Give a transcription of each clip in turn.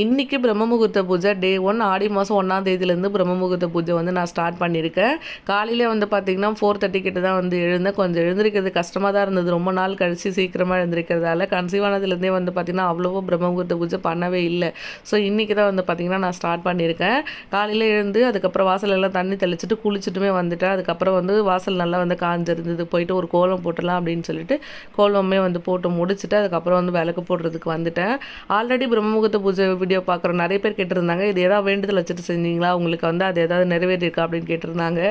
இன்றைக்கி பிரம்ம முகூர்த்த பூஜை டே 1 ஆடி மாதம் 1ஆம் தேதியிலேருந்து பிரம்ம முகூர்த்த பூஜை வந்து நான் ஸ்டார்ட் பண்ணியிருக்கேன். காலையிலே வந்து பார்த்திங்கன்னா 4:30 கிட்ட தான் வந்து எழுந்தேன். கொஞ்சம் எழுந்திருக்கிறது கஷ்டமாக தான் இருந்தது. ரொம்ப நாள் கழித்து சீக்கிரமாக எழுந்திருக்கிறதால கன்சீவ் ஆனதுலேருந்தே வந்து பார்த்திங்கன்னா அவ்வளோவா பிரம்ம முகூர்த்த பூஜை பண்ணவே இல்லை. ஸோ இன்றைக்கி தான் வந்து பார்த்திங்கன்னா நான் ஸ்டார்ட் பண்ணியிருக்கேன். காலையில் எழுந்து அதுக்கப்புறம் வாசல் எல்லாம் தண்ணி தெளிச்சிட்டு குளிச்சுட்டுமே வந்துட்டேன். அதுக்கப்புறம் வந்து வாசல் நல்லா வந்து காஞ்சிருந்தது. போயிட்டு ஒரு கோலம் போட்டுடலாம் அப்படின்னு சொல்லிட்டு கோலமே வந்து போட்டு முடிச்சுட்டு அதுக்கப்புறம் வந்து விளக்கு போடுறதுக்கு வந்துட்டேன். ஆல்ரெடி பிரம்ம முகூர்த்த பூஜை வீடியோ பார்க்குறோம் நிறைய பேர் கேட்டிருந்தாங்க, இது ஏதாவது வேண்டுதல் வச்சுட்டு செஞ்சீங்களா, உங்களுக்கு வந்து அது ஏதாவது நிறைவேறியிருக்கா அப்படின்னு கேட்டிருந்தாங்க.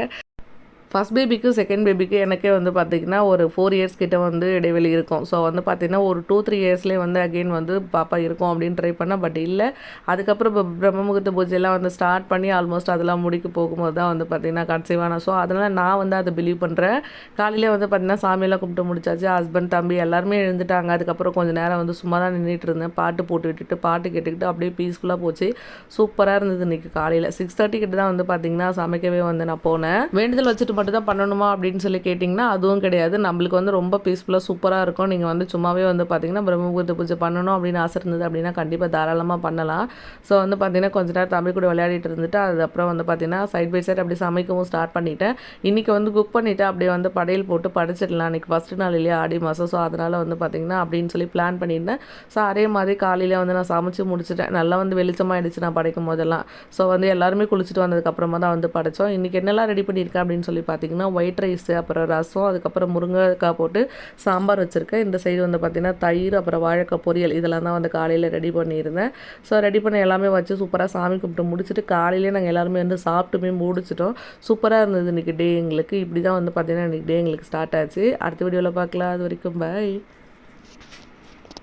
ஃபஸ்ட் பேபிக்கு செகண்ட் பேபிக்கு எனக்கே வந்து பார்த்திங்கன்னா ஒரு 4 இயர்ஸ் கிட்ட வந்து இடைவெளி இருக்கும். ஸோ வந்து பார்த்திங்கன்னா ஒரு 2-3 இயர்ஸ்லேயே வந்து அகெயின் வந்து பாப்பா இருக்கும் அப்படின்னு ட்ரை பண்ணேன். பட் இல்லை. அதுக்கப்புறம் இப்போ பிரம்ம முகூர்த்த பூஜையெல்லாம் வந்து ஸ்டார்ட் பண்ணி ஆல்மோஸ்ட் அதெல்லாம் முடிக்க போகும்போது தான் வந்து பார்த்திங்கன்னா கன்சீவான. ஸோ அதனால் நான் வந்து அதை பிலீவ் பண்ணுறேன். காலையிலே வந்து பார்த்திங்கன்னா சாமியெல்லாம் கும்பிட்டு முடிச்சாச்சு. ஹஸ்பண்ட் தம்பி எல்லாருமே எழுந்துட்டாங்க. அதுக்கப்புறம் கொஞ்சம் நேரம் வந்து சும்மா தான் நின்றுட்டு இருந்தேன். பாட்டு போட்டு விட்டுட்டு பாட்டு கேட்டுக்கிட்டு அப்படியே பீஸ்ஃபுல்லாக போச்சு. சூப்பராக இருந்தது இன்றைக்கி காலையில் 6:30 கிட்ட தான் வந்து பார்த்திங்கன்னா சமைக்கவே வந்து நான் போனேன். வேண்டுதல் வச்சுட்டு மட்டும் தான் பண்ணணுமா அப்படின்னு சொல்லி கேட்டிங்கன்னா அதுவும் கிடையாது. நம்மளுக்கு வந்து ரொம்ப பீஸ்ஃபுல்லாக சூப்பராக இருக்கும். நீங்கள் வந்து சும்மாவே வந்து பார்த்திங்கன்னா பிரம்ம முகூர்த்த பூஜை பண்ணணும் அப்படின்னு ஆசை இருந்தது அப்படின்னா கண்டிப்பாக தாராளமாக பண்ணலாம். ஸோ வந்து பார்த்திங்கன்னா கொஞ்ச நேரம் தம்பி கூட விளையாடிட்டு இருந்துட்டு அதுக்கப்புறம் வந்து பார்த்திங்கன்னா சைட் பை சைட் அப்படி சமைக்கவும் ஸ்டார்ட் பண்ணிட்டேன். இன்றைக்கி வந்து குக் பண்ணிவிட்டு அப்படியே வந்து படையல் போட்டு படைச்சிடலாம். அன்றைக்கி ஃபஸ்ட்டு நாள் இல்லையா ஆடி மாதம். ஸோ அதனால் வந்து பார்த்திங்கன்னா அப்படின்னு சொல்லி பிளான் பண்ணியிருந்தேன். ஸோ அதே மாதிரி காலையில் வந்து நான் சமைச்சு முடிச்சுட்டேன். நல்லா வந்து வெளிச்சமாகிடுச்சு நான் படைக்கும் போதெல்லாம். ஸோ வந்து எல்லாருமே குளிச்சுட்டு வந்ததுக்கப்புறமா தான் வந்து படைத்தோம். இன்றைக்கி என்னெல்லாம் ரெடி பண்ணியிருக்கேன் அப்படின்னு சொல்லி பார்த்திங்கன்னா ஒயிட் ரைஸு, அப்புறம் ரசம், அதுக்கப்புறம் முருங்கைக்காய் போட்டு சாம்பார் வச்சுருக்கேன். இந்த சைடு வந்து பார்த்திங்கன்னா தயிர், அப்புறம் வாழைக்காய் பொரியல் இதெல்லாம் தான் வந்து காலையில் ரெடி பண்ணியிருந்தேன். ஸோ ரெடி பண்ணி எல்லாமே வச்சு சூப்பராக சாமி கும்பிட்டு முடிச்சுட்டு காலையிலே நாங்கள் எல்லாருமே வந்து சாப்பிட்டுமே முடிச்சிட்டோம். சூப்பராக இருந்தது இன்றைக்கி டே எங்களுக்கு. இப்படி தான் வந்து பார்த்திங்கன்னா இன்றைக்கி டே எங்களுக்கு ஸ்டார்ட் ஆச்சு. அடுத்த வீடியோவில் பார்க்கலாம். அது வரைக்கும் பாய்.